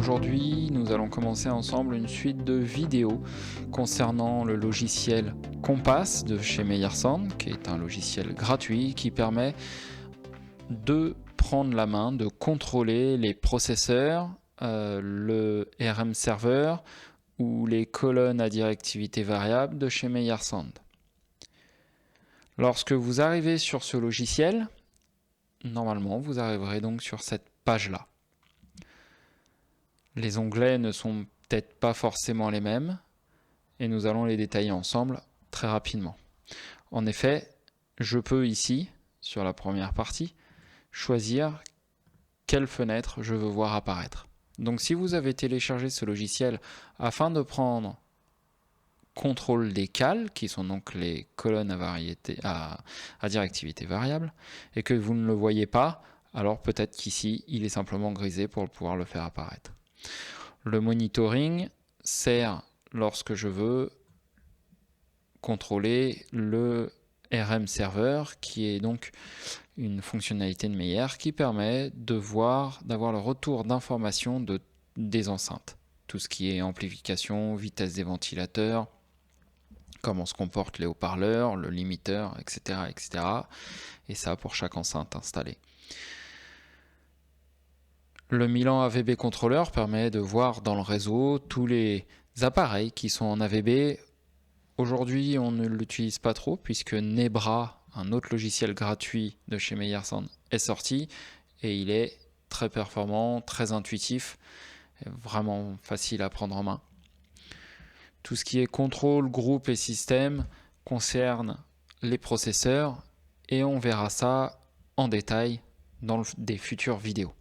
Aujourd'hui, nous allons commencer ensemble une suite de vidéos concernant le logiciel Compass de chez Meyerson, qui est un logiciel gratuit qui permet de prendre la main, de contrôler les processeurs, le RM server ou les colonnes à directivité variable de chez Meyerson. Lorsque vous arrivez sur ce logiciel, normalement vous arriverez donc sur cette page-là. Les onglets ne sont peut-être pas forcément les mêmes et nous allons les détailler ensemble très rapidement. En effet, je peux ici, sur la première partie, choisir quelle fenêtre je veux voir apparaître. Donc si vous avez téléchargé ce logiciel afin de prendre contrôle des cales, qui sont donc les colonnes à directivité variable, et que vous ne le voyez pas, alors peut-être qu'ici il est simplement grisé pour pouvoir le faire apparaître. Le monitoring sert lorsque je veux contrôler le RM server, qui est donc une fonctionnalité de Meyer qui permet d'avoir le retour d'informations des enceintes. Tout ce qui est amplification, vitesse des ventilateurs, comment se comportent les haut-parleurs, le limiteur, etc., etc. Et ça pour chaque enceinte installée. Le Milan AVB Controller permet de voir dans le réseau tous les appareils qui sont en AVB. Aujourd'hui, on ne l'utilise pas trop puisque Nebra, un autre logiciel gratuit de chez Meyerson, est sorti et il est très performant, très intuitif, vraiment facile à prendre en main. Tout ce qui est contrôle, groupe et système concerne les processeurs et on verra ça en détail dans des futures vidéos.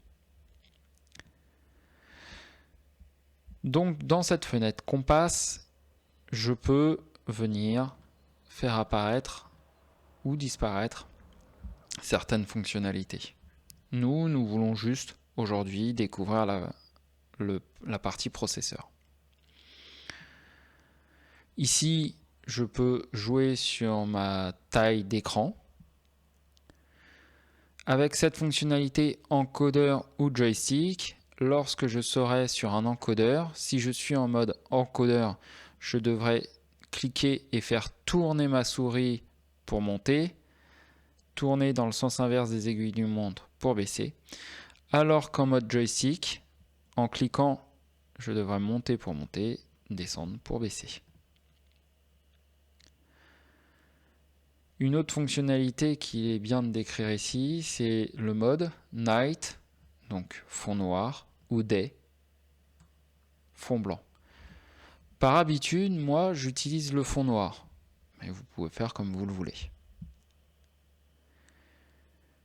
Donc dans cette fenêtre Compass, je peux venir faire apparaître ou disparaître certaines fonctionnalités. Nous voulons juste aujourd'hui découvrir la partie processeur. Ici, je peux jouer sur ma taille d'écran. Avec cette fonctionnalité encodeur ou joystick, lorsque je serai sur un encodeur, si je suis en mode encodeur, je devrais cliquer et faire tourner ma souris pour monter, tourner dans le sens inverse des aiguilles d'une montre pour baisser, alors qu'en mode joystick, en cliquant, je devrais monter pour monter, descendre pour baisser. Une autre fonctionnalité qu'il est bien de décrire ici, c'est le mode Night, donc fond noir, ou Day, fond blanc. Par habitude, moi, j'utilise le fond noir, mais vous pouvez faire comme vous le voulez.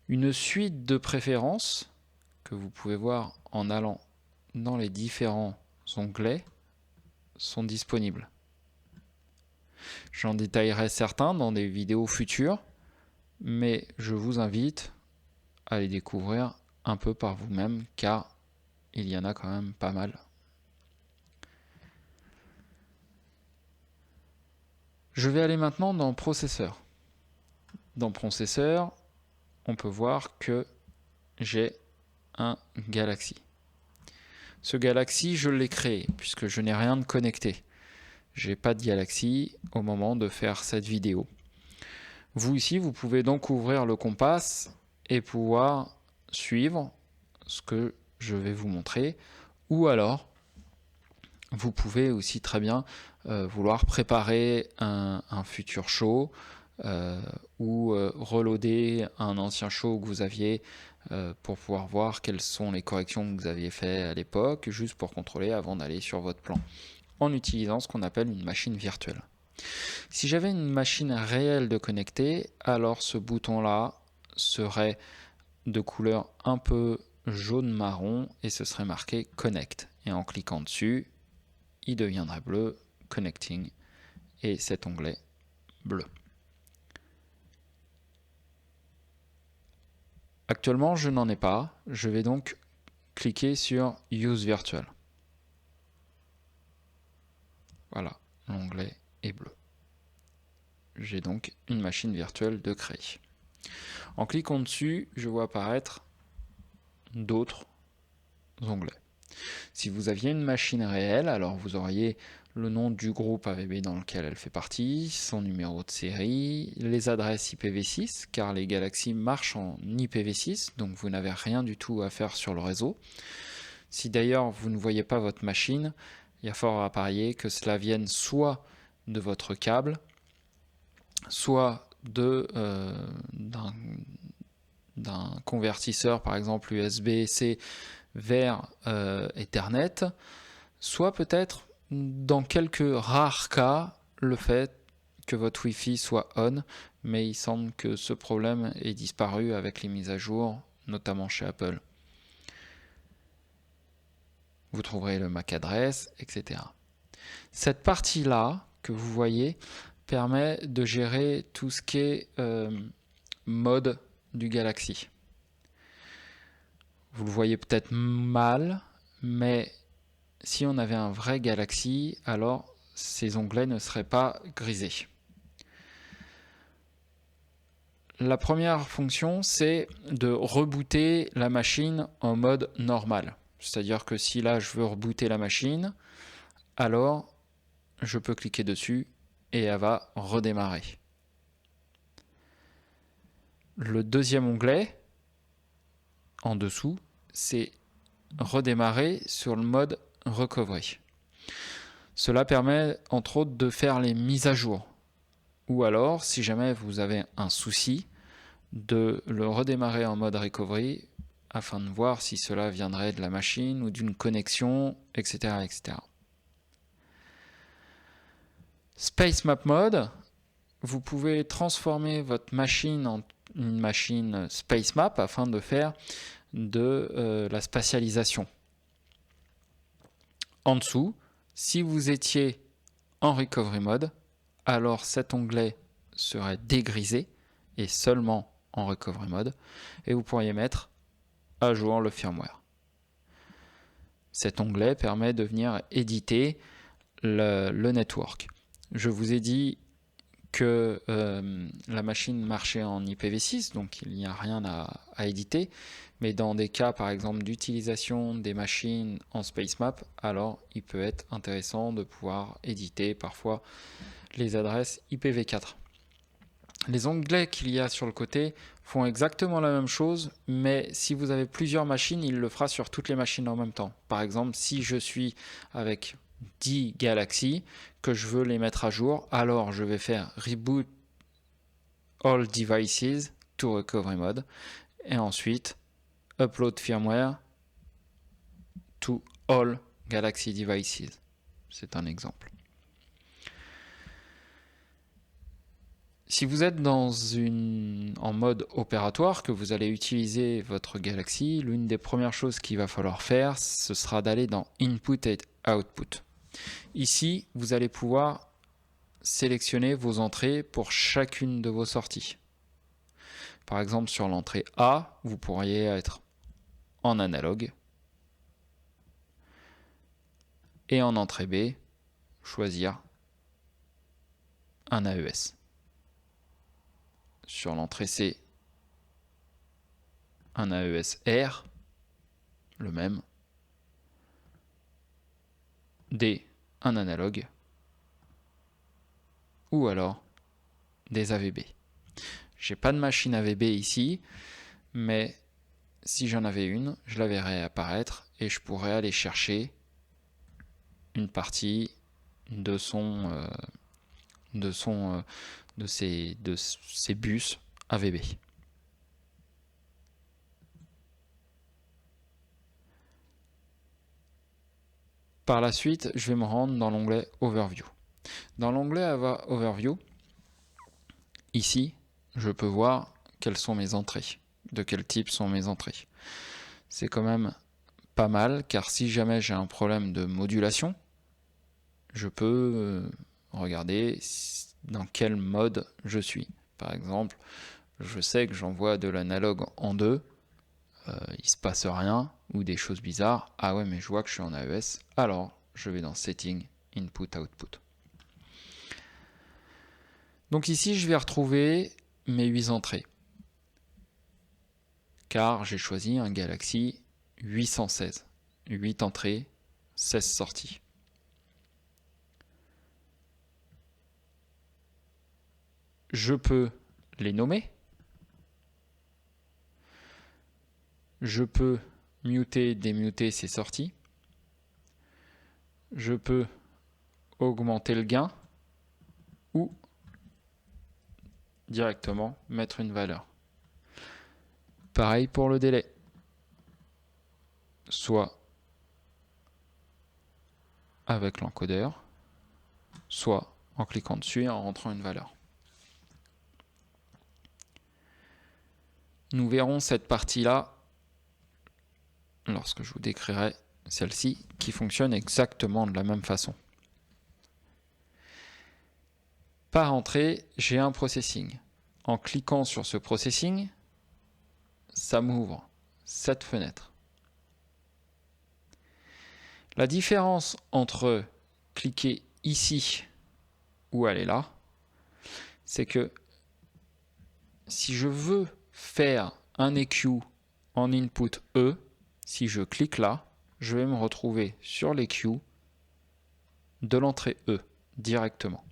Une suite de préférences que vous pouvez voir en allant dans les différents onglets sont disponibles. J'en détaillerai certains dans des vidéos futures, mais je vous invite à les découvrir un peu par vous-même car il y en a quand même pas mal. Je vais aller maintenant dans processeur. Dans processeur, on peut voir que j'ai un Galaxy. Ce Galaxy, je l'ai créé puisque je n'ai rien de connecté. Je n'ai pas de Galaxy au moment de faire cette vidéo. Vous ici, vous pouvez donc ouvrir le Compass et pouvoir suivre ce que je vais vous montrer. Ou alors, vous pouvez aussi très bien vouloir préparer un futur show ou reloader un ancien show que vous aviez pour pouvoir voir quelles sont les corrections que vous aviez faites à l'époque, juste pour contrôler avant d'aller sur votre plan, en utilisant ce qu'on appelle une machine virtuelle. Si j'avais une machine réelle de connecter, alors ce bouton-là serait de couleur un peu jaune-marron et ce serait marqué Connect. Et en cliquant dessus, il deviendrait bleu, Connecting, et cet onglet bleu. Actuellement, je n'en ai pas. Je vais donc cliquer sur Use Virtual. Voilà, l'onglet est bleu. J'ai donc une machine virtuelle de créer. En cliquant dessus, je vois apparaître d'autres onglets. Si vous aviez une machine réelle, alors vous auriez le nom du groupe AVB dans lequel elle fait partie, son numéro de série, les adresses IPv6, car les Galaxy marchent en IPv6, donc vous n'avez rien du tout à faire sur le réseau. Si d'ailleurs vous ne voyez pas votre machine, il y a fort à parier que cela vienne soit de votre câble, soit d'un convertisseur, par exemple USB-C vers Ethernet, soit peut-être, dans quelques rares cas, le fait que votre Wi-Fi soit on, mais il semble que ce problème ait disparu avec les mises à jour, notamment chez Apple. Vous trouverez le MAC adresse, etc. Cette partie-là que vous voyez permet de gérer tout ce qui est mode du Galaxy. Vous le voyez peut-être mal, mais si on avait un vrai Galaxy, alors ces onglets ne seraient pas grisés. La première fonction, c'est de rebooter la machine en mode normal. C'est-à-dire que si là je veux rebooter la machine, alors je peux cliquer dessus et elle va redémarrer. Le deuxième onglet, en dessous, c'est redémarrer sur le mode recovery. Cela permet entre autres de faire les mises à jour. Ou alors, si jamais vous avez un souci, de le redémarrer en mode recovery afin de voir si cela viendrait de la machine ou d'une connexion, etc., etc. Space Map Mode, vous pouvez transformer votre machine en une machine Space Map afin de faire de la spatialisation. En dessous, si vous étiez en Recovery Mode, alors cet onglet serait dégrisé et seulement en Recovery Mode, et vous pourriez mettre à jour le firmware. Cet onglet permet de venir éditer le network. Je vous ai dit que la machine marchait en IPv6, donc il n'y a rien à éditer, mais dans des cas par exemple d'utilisation des machines en SpaceMap, alors il peut être intéressant de pouvoir éditer parfois les adresses IPv4. Les onglets qu'il y a sur le côté font exactement la même chose, mais si vous avez plusieurs machines, il le fera sur toutes les machines en même temps. Par exemple, si je suis avec 10 Galaxy, que je veux les mettre à jour, alors je vais faire Reboot All Devices to Recovery Mode, et ensuite Upload Firmware to All Galaxy Devices. C'est un exemple. Si vous êtes en mode opératoire, que vous allez utiliser votre Galaxy, l'une des premières choses qu'il va falloir faire, ce sera d'aller dans Input et Output. Ici, vous allez pouvoir sélectionner vos entrées pour chacune de vos sorties. Par exemple, sur l'entrée A, vous pourriez être en analogue. Et en entrée B, choisir un AES. Sur l'entrée C, un AES R, le même. D, un analogue. Ou alors des AVB. J'ai pas de machine AVB ici, mais si j'en avais une, je la verrais apparaître et je pourrais aller chercher une partie de ces bus AVB. Par la suite, je vais me rendre dans l'onglet Overview. Dans l'onglet Overview, ici, je peux voir quelles sont mes entrées, de quel type sont mes entrées. C'est quand même pas mal, car si jamais j'ai un problème de modulation, je peux regarder dans quel mode je suis. Par exemple, je sais que j'envoie de l'analogue en 2, il se passe rien, ou des choses bizarres. Ah ouais, mais je vois que je suis en AES, alors je vais dans Setting, Input, Output. Donc ici, je vais retrouver mes 8 entrées, car j'ai choisi un Galaxy 816. 8 entrées, 16 sorties. Je peux les nommer. Je peux muter, démuter ces sorties. Je peux augmenter le gain ou directement mettre une valeur. Pareil pour le délai. Soit avec l'encodeur, soit en cliquant dessus et en rentrant une valeur. Nous verrons cette partie-là lorsque je vous décrirai celle-ci qui fonctionne exactement de la même façon. Par entrée, j'ai un processing. En cliquant sur ce processing, ça m'ouvre cette fenêtre. La différence entre cliquer ici ou aller là, c'est que si je veux faire un EQ en input E, si je clique là, je vais me retrouver sur l'EQ de l'entrée E directement.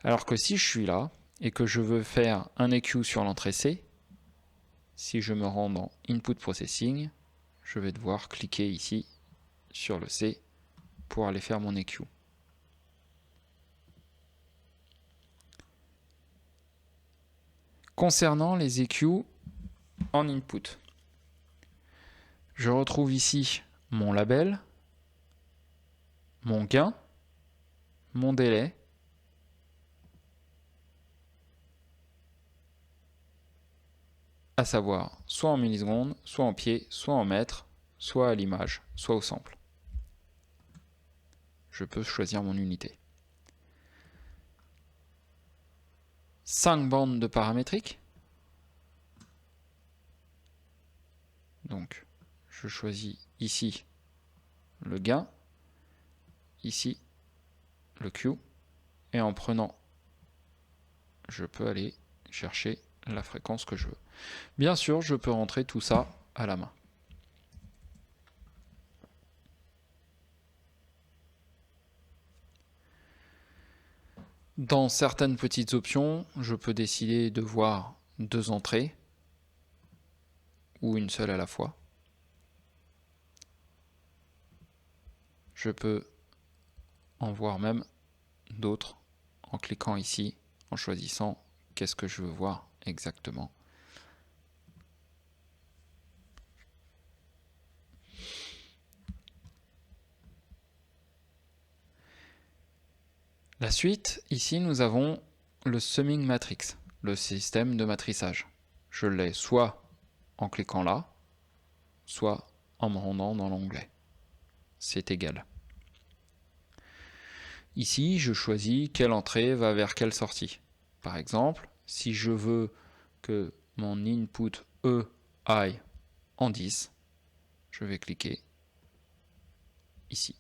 Alors que si je suis là et que je veux faire un EQ sur l'entrée C, si je me rends dans Input Processing, je vais devoir cliquer ici sur le C pour aller faire mon EQ. Concernant les EQ en input, je retrouve ici mon label, mon gain, mon délai, à savoir soit en millisecondes, soit en pieds, soit en mètres, soit à l'image, soit au sample. Je peux choisir mon unité. 5 bandes de paramétriques. Donc, je choisis ici le gain, ici le Q, et en prenant, je peux aller chercher la fréquence que je veux. Bien sûr, je peux rentrer tout ça à la main. Dans certaines petites options, je peux décider de voir 2 entrées ou une seule à la fois. Je peux en voir même d'autres en cliquant ici, en choisissant qu'est-ce que je veux voir exactement. La suite, ici nous avons le summing matrix, le système de matrissage. Je l'ai soit en cliquant là, soit en me rendant dans l'onglet. C'est égal. Ici, je choisis quelle entrée va vers quelle sortie. Par exemple, si je veux que mon input E aille en 10, je vais cliquer ici.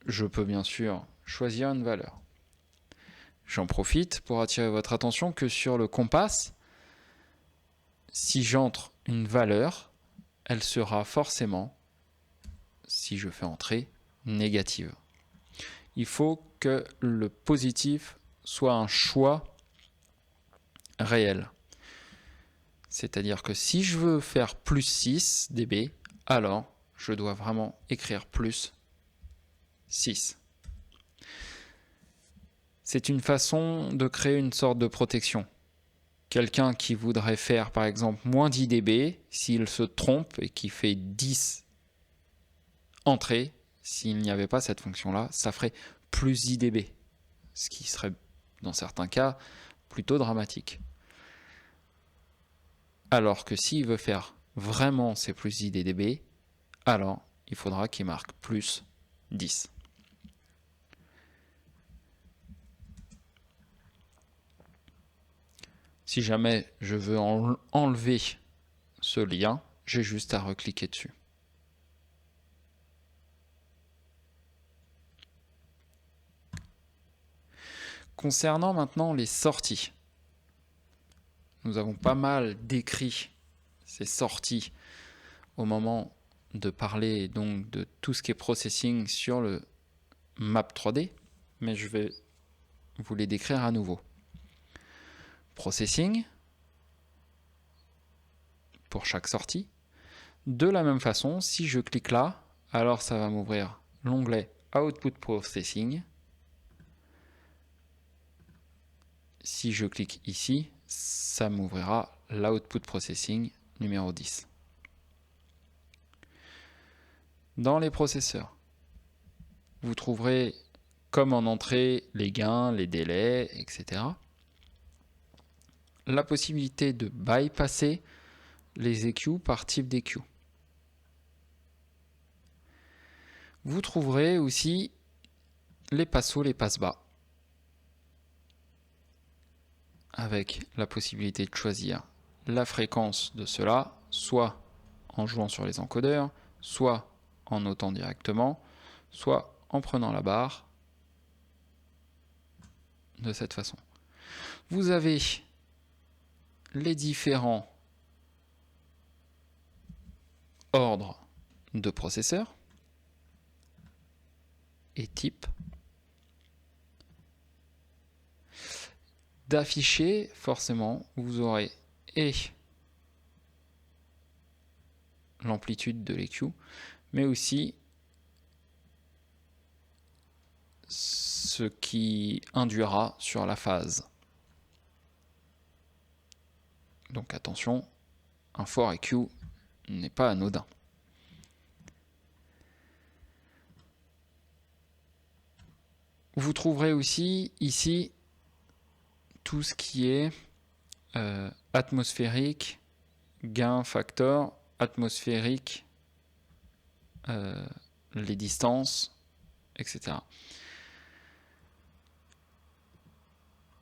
Je peux bien sûr choisir une valeur. J'en profite pour attirer votre attention que sur le compass, si j'entre une valeur, elle sera forcément, si je fais entrer, négative. Il faut que le positif soit un choix réel. C'est-à-dire que si je veux faire plus 6 dB, alors je dois vraiment écrire plus 6. C'est une façon de créer une sorte de protection. Quelqu'un qui voudrait faire par exemple moins 10 dB, s'il se trompe et qui fait 10 entrées, s'il n'y avait pas cette fonction-là, ça ferait plus 10 dB, ce qui serait dans certains cas plutôt dramatique. Alors que s'il veut faire vraiment ces plus 10 dB, alors il faudra qu'il marque plus 10. Si jamais je veux enlever ce lien, j'ai juste à recliquer dessus. Concernant maintenant les sorties, nous avons pas mal décrit c'est sorti au moment de parler donc de tout ce qui est processing sur le map 3D, mais je vais vous les décrire à nouveau. Processing pour chaque sortie. De la même façon, si je clique là, alors ça va m'ouvrir l'onglet Output Processing. Si je clique ici, ça m'ouvrira l'Output Processing numéro 10. Dans les processeurs, vous trouverez comme en entrée les gains, les délais, etc. La possibilité de bypasser les EQ par type d'EQ. Vous trouverez aussi les passe hauts, les passe bas, avec la possibilité de choisir la fréquence de cela, soit en jouant sur les encodeurs, soit en notant directement, soit en prenant la barre de cette façon. Vous avez les différents ordres de processeurs et types. D'afficher, forcément, vous aurez et l'amplitude de l'EQ, mais aussi ce qui induira sur la phase. Donc attention, un fort EQ n'est pas anodin. Vous trouverez aussi ici tout ce qui est atmosphérique, gain factor, atmosphérique, les distances, etc.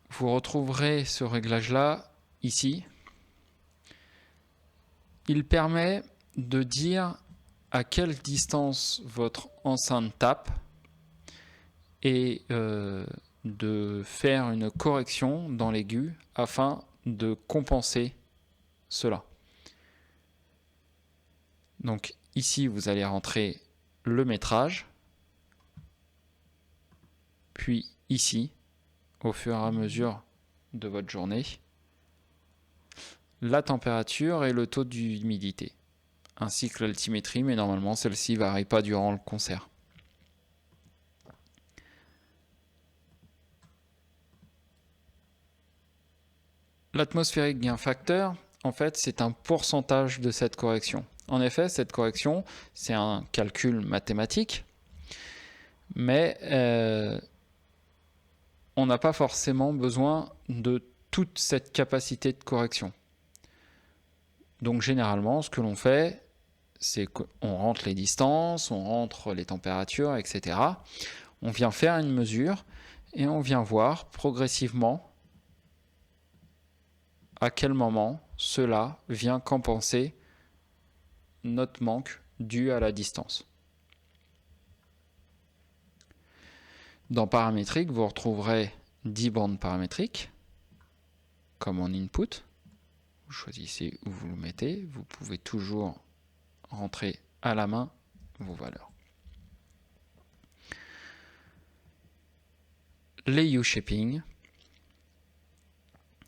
Vous retrouverez ce réglage-là ici. Il permet de dire à quelle distance votre enceinte tape et de faire une correction dans l'aigu afin de compenser cela. Donc ici, vous allez rentrer le métrage, puis ici, au fur et à mesure de votre journée, la température et le taux d'humidité, ainsi que l'altimétrie, mais normalement celle-ci ne varie pas durant le concert. L'atmosphérique gain factor, en fait, c'est un pourcentage de cette correction. En effet, cette correction, c'est un calcul mathématique, mais on n'a pas forcément besoin de toute cette capacité de correction. Donc généralement, ce que l'on fait, c'est qu'on rentre les distances, on rentre les températures, etc. On vient faire une mesure et on vient voir progressivement à quel moment cela vient compenser notre manque dû à la distance. Dans paramétrique, vous retrouverez 10 bandes paramétriques, comme en input. Vous choisissez où vous le mettez. Vous pouvez toujours rentrer à la main vos valeurs. Les U-shaping,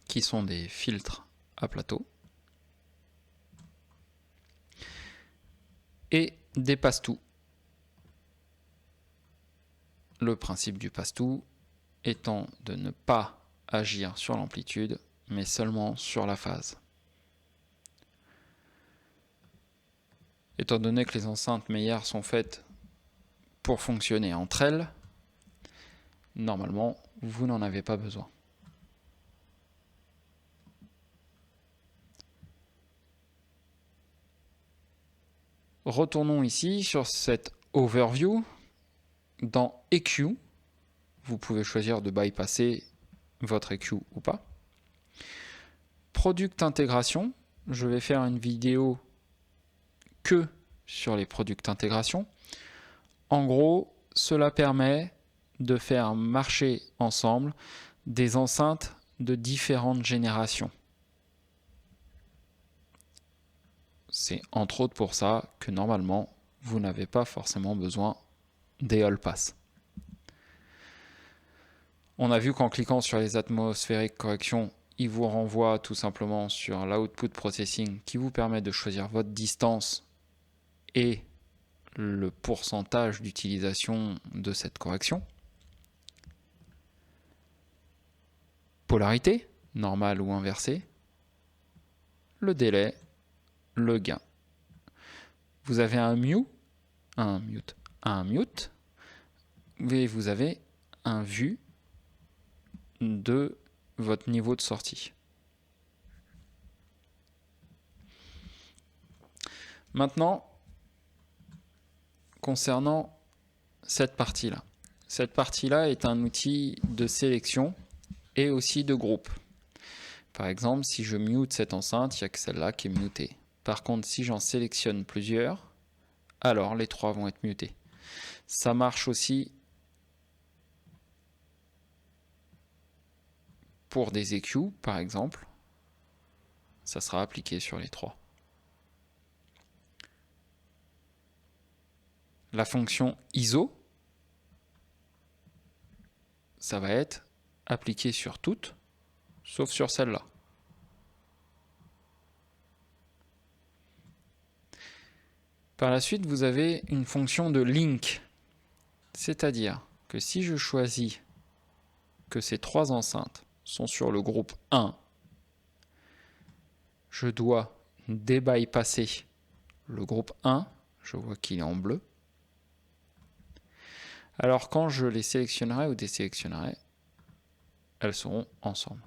qui sont des filtres à plateau, et des passe-tout. Le principe du passe-tout étant de ne pas agir sur l'amplitude, mais seulement sur la phase. Étant donné que les enceintes Meyer sont faites pour fonctionner entre elles, normalement, vous n'en avez pas besoin. Retournons ici sur cette overview. Dans EQ, vous pouvez choisir de bypasser votre EQ ou pas. Product intégration, je vais faire une vidéo que sur les product intégration. En gros, cela permet de faire marcher ensemble des enceintes de différentes générations. c'est entre autres pour ça que normalement, vous n'avez pas forcément besoin des all pass. On a vu qu'en cliquant sur les atmosphériques corrections, il vous renvoie tout simplement sur l'output processing qui vous permet de choisir votre distance et le pourcentage d'utilisation de cette correction. Polarité, normale ou inversée. Le délai, le gain. Vous avez un mute, et vous avez un vu de votre niveau de sortie. Maintenant, concernant cette partie-là. Cette partie-là est un outil de sélection et aussi de groupe. Par exemple, si je mute cette enceinte, il n'y a que celle-là qui est mutée. Par contre, si j'en sélectionne plusieurs, alors les trois vont être mutés. Ça marche aussi pour des EQ, par exemple. Ça sera appliqué sur les trois. La fonction ISO, ça va être appliqué sur toutes, sauf sur celle-là. Par la suite, vous avez une fonction de link, c'est-à-dire que si je choisis que ces trois enceintes sont sur le groupe 1, je dois débypasser le groupe 1, je vois qu'il est en bleu. Alors quand je les sélectionnerai ou désélectionnerai, elles seront ensemble.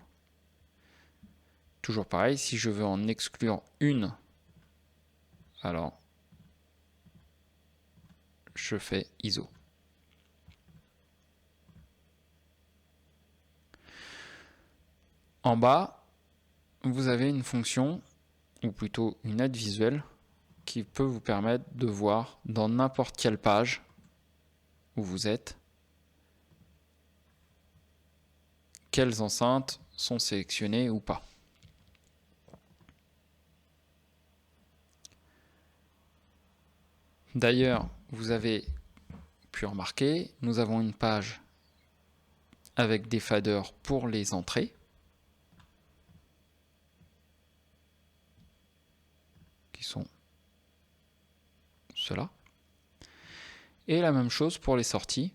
Toujours pareil, si je veux en exclure une, alors je fais ISO. En bas, vous avez une fonction, ou plutôt une aide visuelle, qui peut vous permettre de voir dans n'importe quelle page où vous êtes, quelles enceintes sont sélectionnées ou pas. D'ailleurs, vous avez pu remarquer, nous avons une page avec des faders pour les entrées. Qui sont ceux-là. Et la même chose pour les sorties.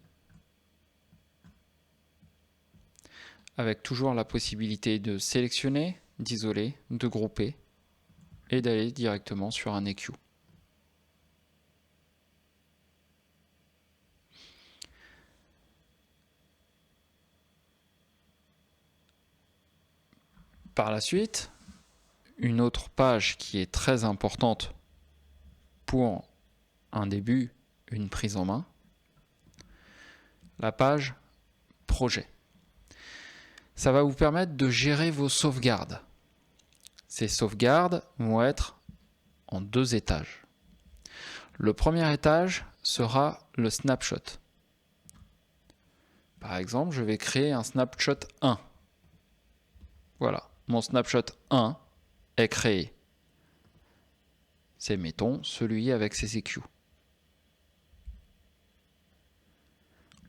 Avec toujours la possibilité de sélectionner, d'isoler, de grouper et d'aller directement sur un EQ. Par la suite, une autre page qui est très importante pour un début, une prise en main, la page projet. Ça va vous permettre de gérer vos sauvegardes. Ces sauvegardes vont être en deux étages. Le premier étage sera le snapshot. Par exemple, je vais créer un snapshot 1. Voilà, mon snapshot 1 est créé. C'est, mettons, celui avec ses EQ.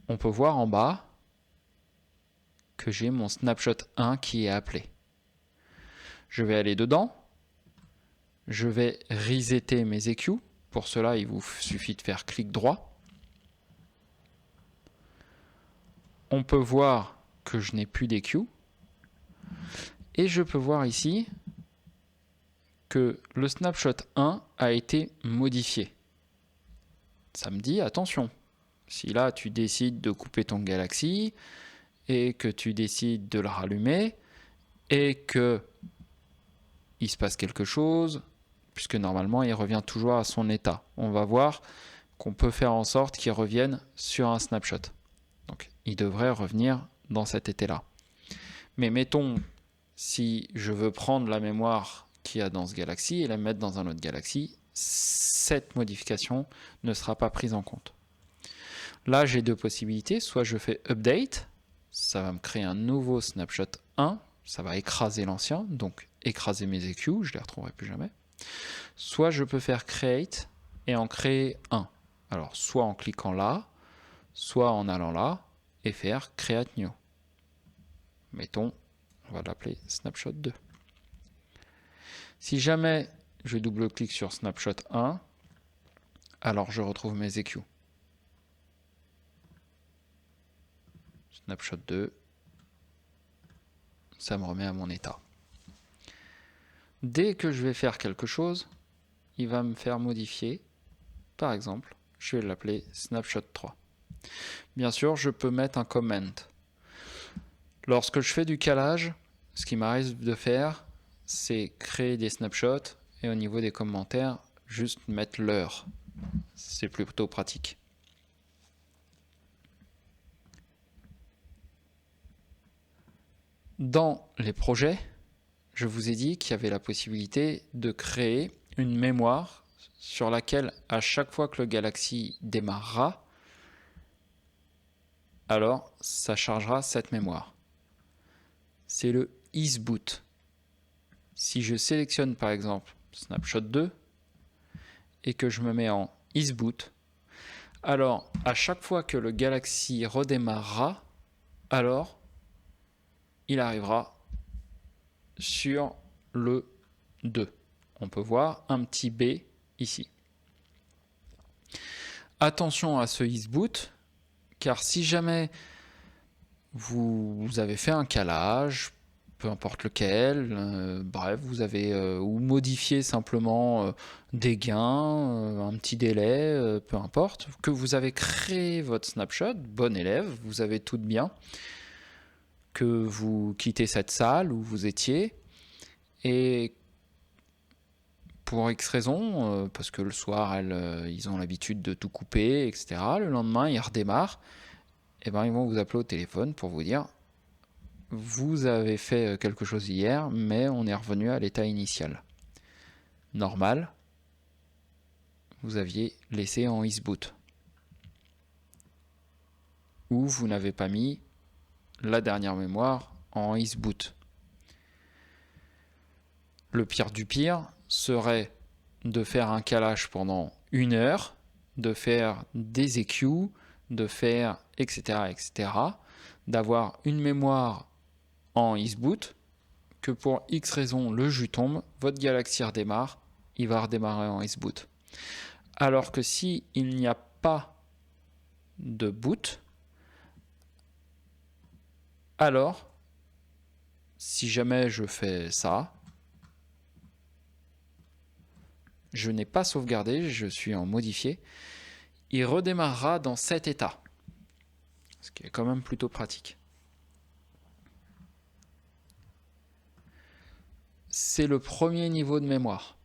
On peut voir en bas que j'ai mon snapshot 1 qui est appelé. Je vais aller dedans. Je vais resetter mes EQ. Pour cela, il vous suffit de faire clic droit. On peut voir que je n'ai plus d'EQ. Et je peux voir ici que le snapshot 1 a été modifié. Ça me dit, attention, si là tu décides de couper ton Galaxy et que tu décides de le rallumer et que il se passe quelque chose, puisque normalement il revient toujours à son état. On va voir qu'on peut faire en sorte qu'il revienne sur un snapshot. Donc il devrait revenir dans cet état-là. Mais mettons, si je veux prendre la mémoire qu'il y a dans ce Galaxy et la mettre dans un autre Galaxy, cette modification ne sera pas prise en compte. Là, j'ai deux possibilités. Soit je fais Update, ça va me créer un nouveau snapshot 1, ça va écraser l'ancien, donc écraser mes EQ, je ne les retrouverai plus jamais. Soit je peux faire create et en créer un. Alors soit en cliquant là, soit en allant là et faire create new. Mettons, on va l'appeler snapshot 2. Si jamais je double-clique sur snapshot 1, alors je retrouve mes EQ. Snapshot 2, ça me remet à mon état. Dès que je vais faire quelque chose, il va me faire modifier. Par exemple, je vais l'appeler snapshot 3. Bien sûr, je peux mettre un comment. Lorsque je fais du calage, ce qui m'arrive de faire, c'est créer des snapshots et au niveau des commentaires, juste mettre l'heure. C'est plutôt pratique. Dans les projets, je vous ai dit qu'il y avait la possibilité de créer une mémoire sur laquelle, à chaque fois que le Galaxy démarrera, alors ça chargera cette mémoire. C'est le isBoot. Si je sélectionne par exemple Snapshot 2 et que je me mets en isBoot, alors à chaque fois que le Galaxy redémarrera, alors il arrivera sur le 2. On peut voir un petit B ici. Attention à ce isBoot, car si jamais vous avez fait un calage, peu importe lequel, bref, vous avez ou modifié simplement des gains, un petit délai, peu importe, que vous avez créé votre snapshot, bon élève, vous avez tout bien, que vous quittez cette salle où vous étiez, et pour X raison, parce que le soir, ils ont l'habitude de tout couper, etc., le lendemain, ils redémarrent, et ben, ils vont vous appeler au téléphone pour vous dire vous avez fait quelque chose hier, mais on est revenu à l'état initial. Normal, vous aviez laissé en isBoot. Ou vous n'avez pas mis la dernière mémoire en isBoot. Le pire du pire serait de faire un calage pendant 1 heure, de faire des EQ, de faire etc., etc., d'avoir une mémoire en isBoot, que pour X raison le jus tombe, votre Galaxy redémarre, il va redémarrer en isBoot. Alors que si il n'y a pas de boot, alors si jamais je fais ça, je n'ai pas sauvegardé, je suis en modifié, il redémarrera dans cet état, ce qui est quand même plutôt pratique. C'est le premier niveau de mémoire.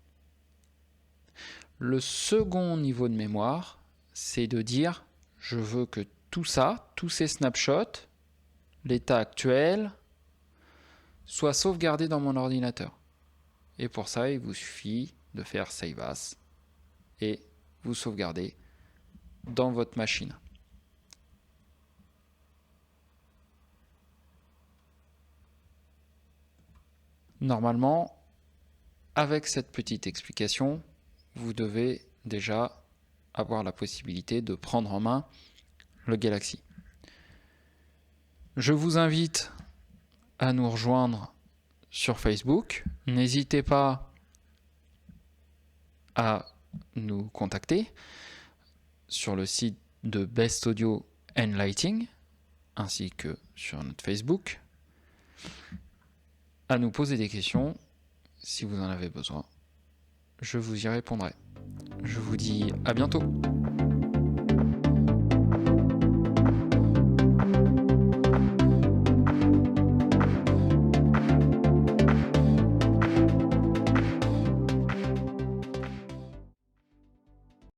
Le second niveau de mémoire, c'est de dire je veux que tout ça, tous ces snapshots, l'état actuel, soient sauvegardés dans mon ordinateur. Et pour ça, il vous suffit de faire Save As et vous sauvegardez dans votre machine. Normalement, avec cette petite explication, vous devez déjà avoir la possibilité de prendre en main le Galaxy. Je vous invite à nous rejoindre sur Facebook. N'hésitez pas à nous contacter sur le site de Best Audio and Lighting ainsi que sur notre Facebook, à nous poser des questions si vous en avez besoin. Je vous y répondrai. Je vous dis à bientôt.